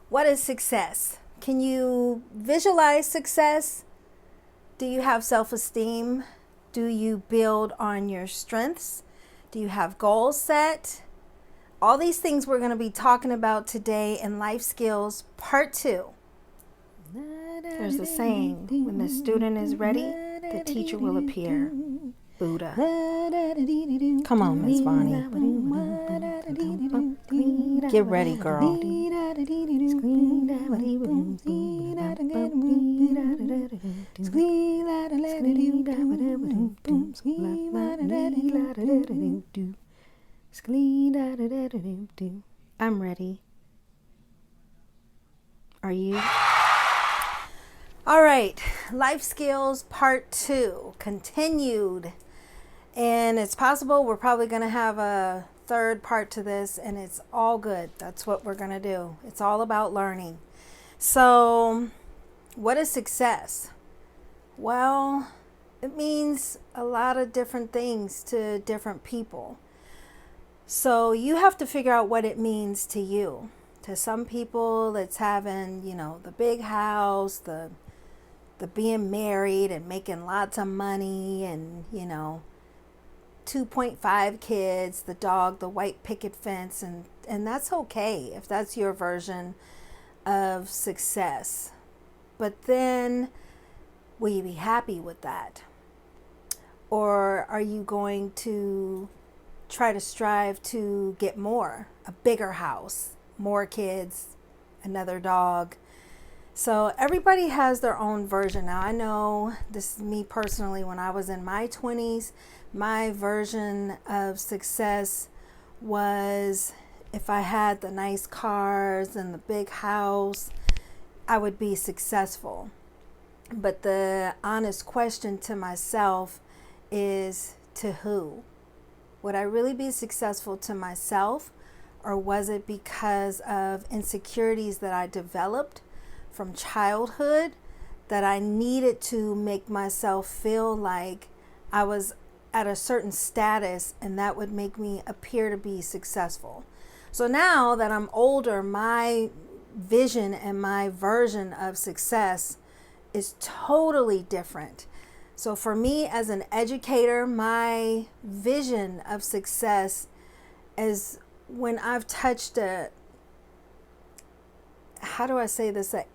What is success? Can you visualize success? Do you have self-esteem? Do you build on your strengths? Do you have goals set? All these things we're going to be talking about today in Life Skills Part 2. There's a saying, when the student is ready, the teacher will appear. Buddha. Come on, Miss Bonnie. Get ready, girl. I'm ready. Are you? All right, Life Skills Part 2, continued. And it's possible we're probably going to have a third part to this, and it's all good. That's what we're going to do. It's all about learning. So, what is success? Well, it means a lot of different things to different people. So, you have to figure out what it means to you. To some people, it's having, the big house, the being married and making lots of money and, 2.5 kids, the dog, the white picket fence, and that's okay if that's your version of success. But then, will you be happy with that? Or are you going to try to strive to get more, a bigger house, more kids, another dog? So everybody has their own version. Now I know this is me personally. When I was in my 20s, my version of success was if I had the nice cars and the big house, I would be successful. But the honest question to myself is, to who? Would I really be successful to myself, or was it because of insecurities that I developed from childhood that I needed to make myself feel like I was at a certain status and that would make me appear to be successful? So now that I'm older, my vision and my version of success is totally different. So for me as an educator, my vision of success is when I've touched an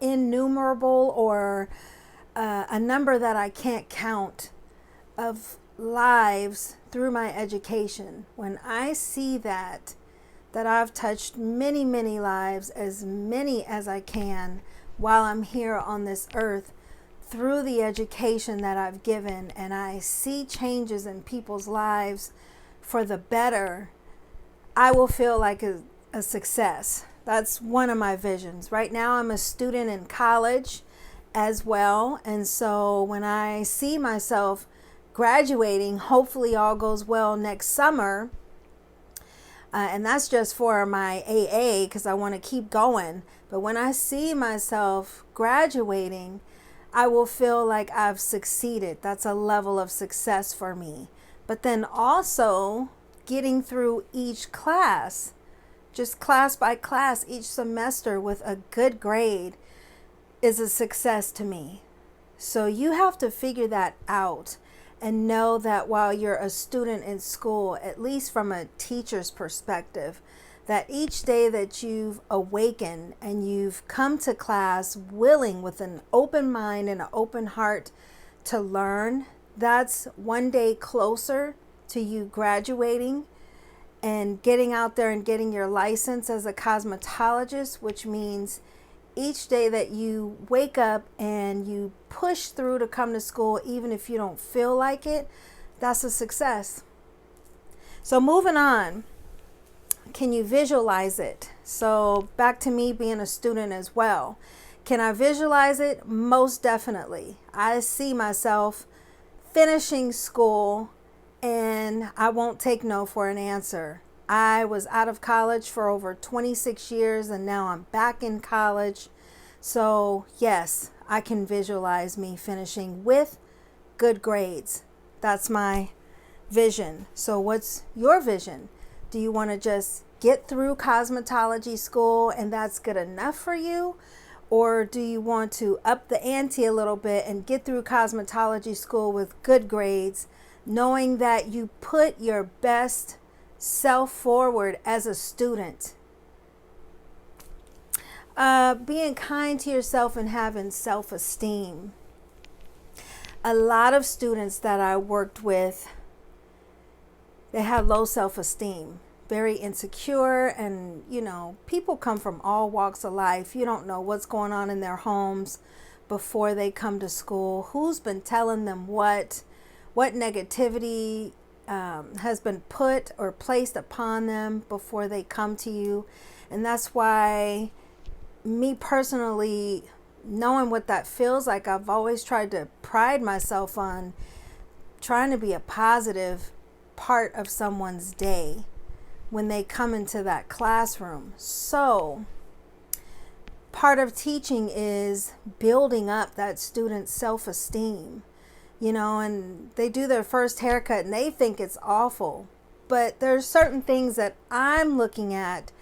innumerable or a number that I can't count of lives through my education. When I see that I've touched many, many lives, as many as I can while I'm here on this earth through the education that I've given, and I see changes in people's lives for the better, I will feel like a success. That's one of my visions. Right now I'm a student in college as well, and so when I see myself graduating, hopefully all goes well next summer, and that's just for my AA because I want to keep going. But when I see myself graduating, I will feel like I've succeeded. That's a level of success for me. But then also getting through each class, just class by class, each semester with a good grade is a success to me. So you have to figure that out and know that while you're a student in school, at least from a teacher's perspective, that each day that you've awakened and you've come to class willing with an open mind and an open heart to learn, that's one day closer to you graduating and getting out there and getting your license as a cosmetologist, which means each day that you wake up and you push through to come to school, even if you don't feel like it, that's a success. So moving on, can you visualize it? So back to me being a student as well. Can I visualize it? Most definitely. I see myself finishing school, and I won't take no for an answer. I was out of college for over 26 years, and now I'm back in college. So yes, I can visualize me finishing with good grades. That's my vision. So what's your vision? Do you want to just get through cosmetology school and that's good enough for you? Or do you want to up the ante a little bit and get through cosmetology school with good grades, knowing that you put your best self forward as a student? Being kind to yourself and having self-esteem. A lot of students that I worked with, they have low self-esteem, very insecure, and people come from all walks of life. You don't know what's going on in their homes before they come to school, who's been telling them what negativity has been put or placed upon them before they come to you. And that's why, me personally, knowing what that feels like, I've always tried to pride myself on trying to be a positive part of someone's day when they come into that classroom. So part of teaching is building up that student's self-esteem, and they do their first haircut and they think it's awful. But there's certain things that I'm looking at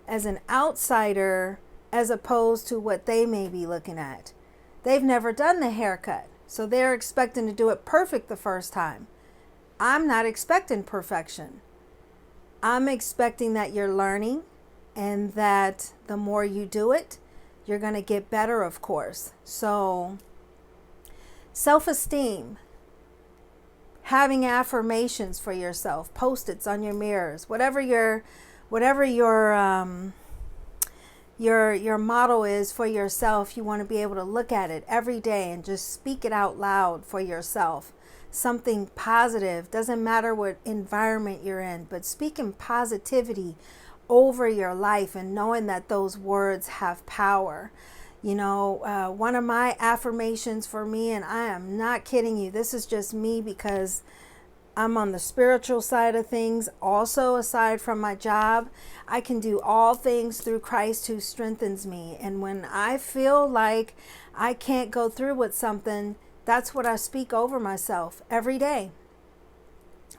as an outsider as opposed to what they may be looking at. They've never done the haircut, so they're expecting to do it perfect the first time. I'm not expecting perfection. I'm expecting that you're learning and that the more you do it, you're going to get better, of course. So self-esteem, having affirmations for yourself, post-its on your mirrors, whatever your motto is for yourself, you want to be able to look at it every day and just speak it out loud for yourself. Something positive, doesn't matter what environment you're in, but speaking positivity over your life and knowing that those words have power. One of my affirmations for me, and I am not kidding you, this is just me because I'm on the spiritual side of things. Also, aside from my job, I can do all things through Christ who strengthens me. And when I feel like I can't go through with something, that's what I speak over myself every day.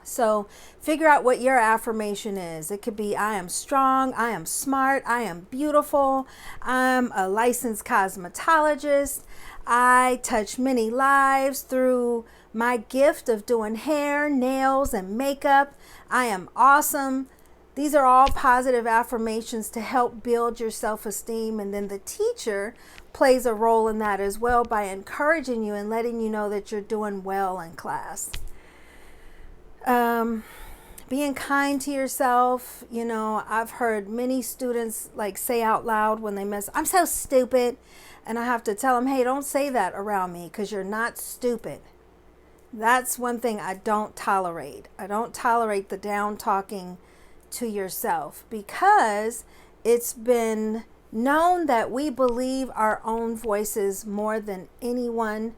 So figure out what your affirmation is. It could be, I am strong, I am smart, I am beautiful, I'm a licensed cosmetologist, I touch many lives through my gift of doing hair, nails, and makeup. I am awesome. These are all positive affirmations to help build your self-esteem. And then the teacher plays a role in that as well by encouraging you and letting you know that you're doing well in class. Being kind to yourself. I've heard many students say out loud when they mess, I'm so stupid. And I have to tell them, hey, don't say that around me because you're not stupid. That's one thing I don't tolerate. I don't tolerate the down talking to yourself, because it's been known that we believe our own voices more than anyone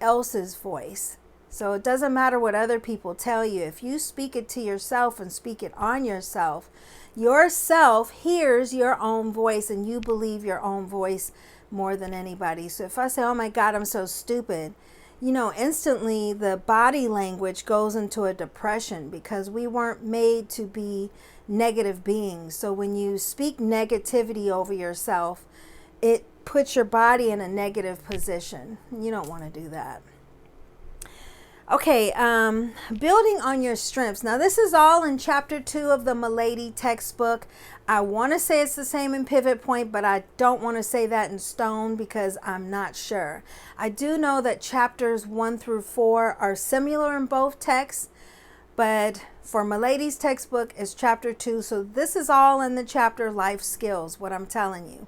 else's voice. So it doesn't matter what other people tell you. If you speak it to yourself and speak it on yourself hears your own voice, and you believe your own voice more than anybody. So if I say, oh my God, I'm so stupid, instantly the body language goes into a depression, because we weren't made to be negative beings. So when you speak negativity over yourself, it puts your body in a negative position. You don't want to do that. Okay, building on your strengths. Now, this is all in chapter 2 of the Milady textbook. I want to say it's the same in Pivot Point, but I don't want to say that in stone because I'm not sure. I do know that chapters 1 through 4 are similar in both texts, but for Milady's textbook is chapter 2. So this is all in the chapter Life Skills, what I'm telling you.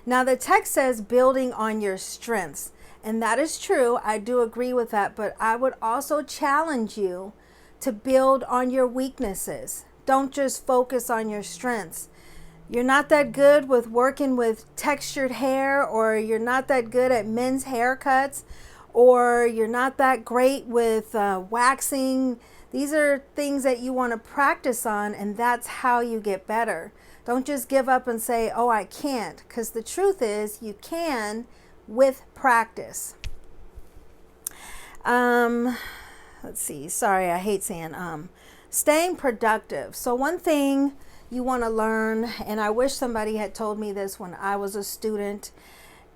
Now, the text says building on your strengths. And that is true. I do agree with that. But I would also challenge you to build on your weaknesses. Don't just focus on your strengths. You're not that good with working with textured hair, or you're not that good at men's haircuts, or you're not that great with waxing. These are things that you want to practice on, and that's how you get better. Don't just give up and say, oh, I can't. Because the truth is you can, with practice. Let's see. Sorry, I hate saying staying productive. So one thing you want to learn, and I wish somebody had told me this when I was a student,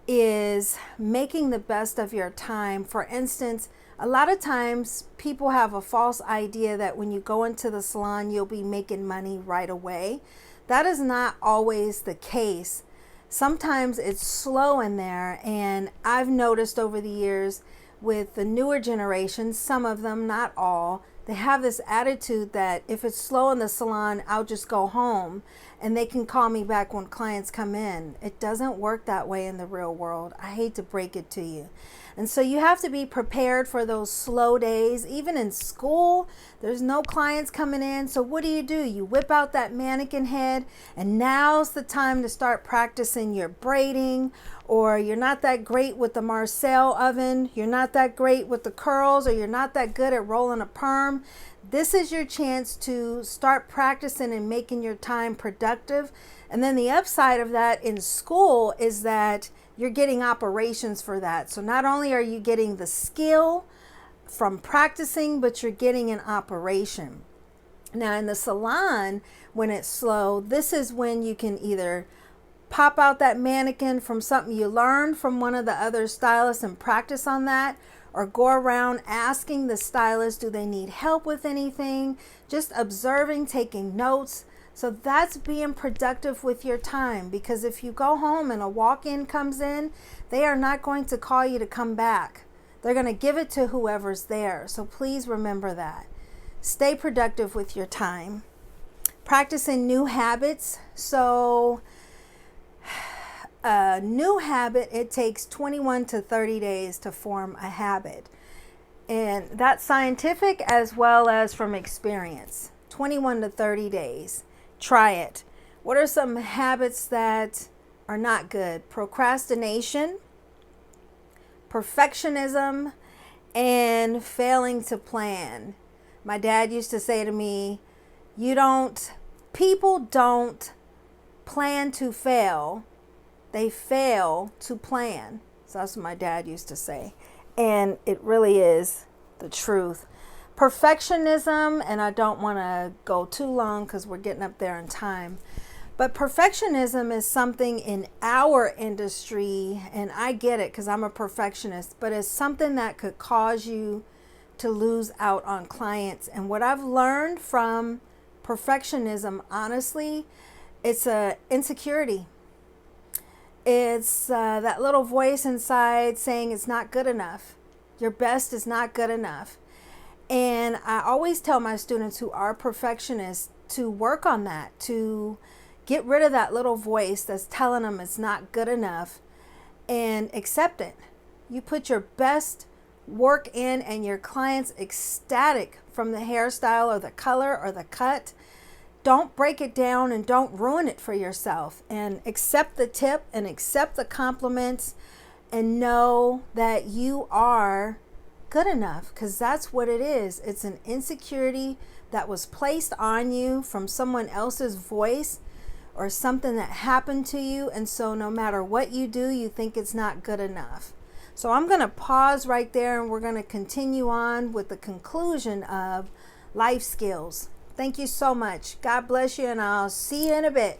is making the best of your time. For instance, a lot of times people have a false idea that when you go into the salon, you'll be making money right away. That is not always the case. Sometimes it's slow in there, and I've noticed over the years with the newer generations, some of them, not all, they have this attitude that if it's slow in the salon, I'll just go home and they can call me back when clients come in. It doesn't work that way in the real world. I hate to break it to you. And so you have to be prepared for those slow days. Even in school, there's no clients coming in. So what do? You whip out that mannequin head, and now's the time to start practicing your braiding. Or you're not that great with the Marcel oven, you're not that great with the curls, or you're not that good at rolling a perm. This is your chance to start practicing and making your time productive. And then the upside of that in school is that you're getting operations for that. So not only are you getting the skill from practicing, but you're getting an operation. Now in the salon, when it's slow, this is when you can either pop out that mannequin from something you learned from one of the other stylists and practice on that, or go around asking the stylist, do they need help with anything? Just observing, taking notes. So that's being productive with your time, because if you go home and a walk-in comes in, they are not going to call you to come back. They're going to give it to whoever's there. So please remember that. Stay productive with your time. Practicing new habits. So a new habit, it takes 21 to 30 days to form a habit. And that's scientific as well as from experience. 21 to 30 days. Try it. What are some habits that are not good? Procrastination, perfectionism, and failing to plan. My dad used to say to me, people don't plan to fail. They fail to plan. So that's what my dad used to say. And it really is the truth. Perfectionism, and I don't want to go too long because we're getting up there in time. But perfectionism is something in our industry, and I get it because I'm a perfectionist, but it's something that could cause you to lose out on clients. And what I've learned from perfectionism, honestly, it's a insecurity. It's that little voice inside saying it's not good enough. Your best is not good enough. And I always tell my students who are perfectionists to work on that, to get rid of that little voice that's telling them it's not good enough, and accept it. You put your best work in and your client's ecstatic from the hairstyle or the color or the cut. Don't break it down and don't ruin it for yourself, and accept the tip and accept the compliments and know that you are good enough, because that's what it is. It's an insecurity that was placed on you from someone else's voice or something that happened to you. And so no matter what you do, you think it's not good enough. So I'm going to pause right there, and we're going to continue on with the conclusion of life skills. Thank you so much. God bless you, and I'll see you in a bit.